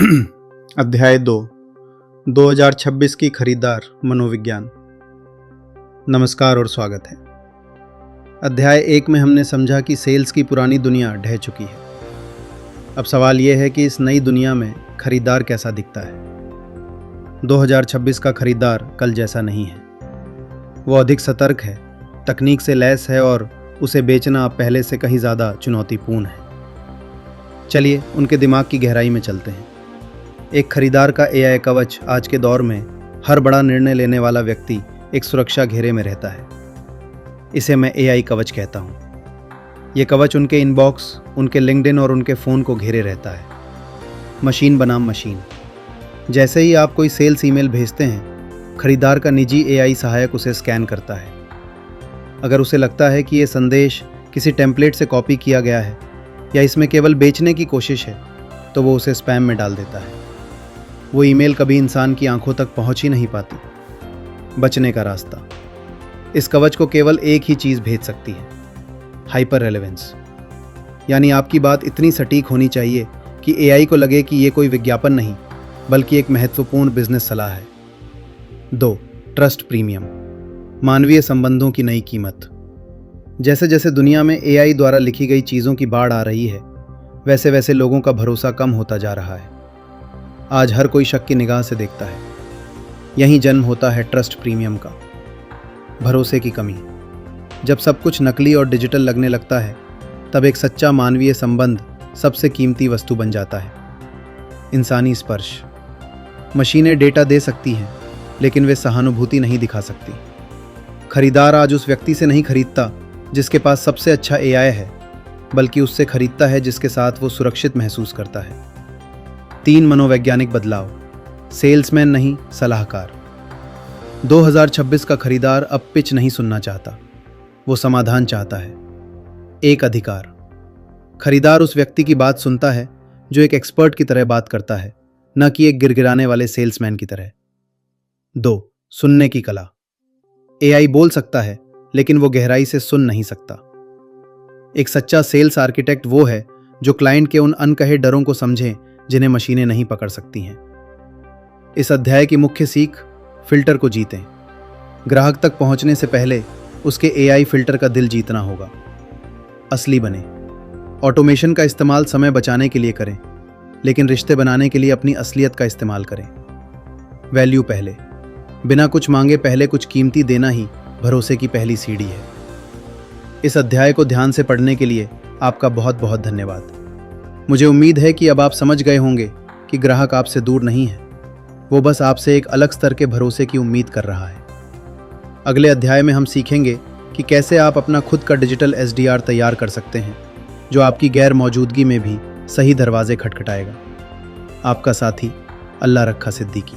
अध्याय 2 2026 की खरीदार मनोविज्ञान। नमस्कार और स्वागत है। अध्याय 1 में हमने समझा कि सेल्स की पुरानी दुनिया ढह चुकी है। अब सवाल यह है कि इस नई दुनिया में खरीदार कैसा दिखता है। 2026 का खरीदार कल जैसा नहीं है। वो अधिक सतर्क है, तकनीक से लैस है और उसे बेचना अब पहले से कहीं ज़्यादा चुनौतीपूर्ण है। चलिए उनके दिमाग की गहराई में चलते हैं। एक खरीदार का एआई कवच आज के दौर में हर बड़ा निर्णय लेने वाला व्यक्ति एक सुरक्षा घेरे में रहता है। इसे मैं एआई कवच कहता हूँ। ये कवच उनके इनबॉक्स, उनके लिंक्डइन और उनके फ़ोन को घेरे रहता है। मशीन बनाम मशीन। जैसे ही आप कोई सेल्स ईमेल भेजते हैं, खरीदार का निजी एआई सहायक उसे स्कैन करता है। अगर उसे लगता है कि ये संदेश किसी टेम्पलेट से कॉपी किया गया है या इसमें केवल बेचने की कोशिश है, तो वो उसे स्पैम में डाल देता है। वो ईमेल कभी इंसान की आंखों तक पहुंच ही नहीं पाती। बचने का रास्ता। इस कवच को केवल एक ही चीज़ भेज सकती है, हाइपर रेलेवेंस। यानी आपकी बात इतनी सटीक होनी चाहिए कि एआई को लगे कि ये कोई विज्ञापन नहीं, बल्कि एक महत्वपूर्ण बिजनेस सलाह है। 2. Trust premium. मानवीय संबंधों की नई कीमत। जैसे जैसे दुनिया में एआई द्वारा लिखी गई चीज़ों की बाढ़ आ रही है, वैसे वैसे लोगों का भरोसा कम होता जा रहा है। आज हर कोई शक की निगाह से देखता है। यहीं जन्म होता है ट्रस्ट प्रीमियम का। भरोसे की कमी। जब सब कुछ नकली और डिजिटल लगने लगता है, तब एक सच्चा मानवीय संबंध सबसे कीमती वस्तु बन जाता है। इंसानी स्पर्श। मशीनें डेटा दे सकती हैं, लेकिन वे सहानुभूति नहीं दिखा सकती। खरीदार आज उस व्यक्ति से नहीं खरीदता जिसके पास सबसे अच्छा एआई है, बल्कि उससे खरीदता है जिसके साथ वो सुरक्षित महसूस करता है। 3 मनोवैज्ञानिक बदलाव। सेल्समैन नहीं, सलाहकार। 2026 का खरीदार अब पिच नहीं सुनना चाहता, वो समाधान चाहता है। एक अधिकार। खरीदार उस व्यक्ति की बात सुनता है जो एक एक्सपर्ट की तरह बात करता है, न कि एक गिड़गिड़ाने वाले सेल्समैन की तरह। 2. सुनने की कला। एआई बोल सकता है, लेकिन वो गहराई से सुन नहीं सकता। एक सच्चा सेल्स आर्किटेक्ट वो है जो क्लाइंट के उन अनकहे डरों को समझे जिन्हें मशीनें नहीं पकड़ सकती हैं। इस अध्याय की मुख्य सीख, फिल्टर को जीतें। ग्राहक तक पहुंचने से पहले उसके एआई फिल्टर का दिल जीतना होगा। असली बने। ऑटोमेशन का इस्तेमाल समय बचाने के लिए करें, लेकिन रिश्ते बनाने के लिए अपनी असलियत का इस्तेमाल करें। वैल्यू पहले। बिना कुछ मांगे पहले कुछ कीमती देना ही भरोसे की पहली सीढ़ी है। इस अध्याय को ध्यान से पढ़ने के लिए आपका बहुत बहुत धन्यवाद। मुझे उम्मीद है कि अब आप समझ गए होंगे कि ग्राहक आपसे दूर नहीं है, वो बस आपसे एक अलग स्तर के भरोसे की उम्मीद कर रहा है। अगले अध्याय में हम सीखेंगे कि कैसे आप अपना खुद का डिजिटल एसडीआर तैयार कर सकते हैं, जो आपकी गैर मौजूदगी में भी सही दरवाजे खटखटाएगा। आपका साथी, अल्लाह रखा सिद्दीकी।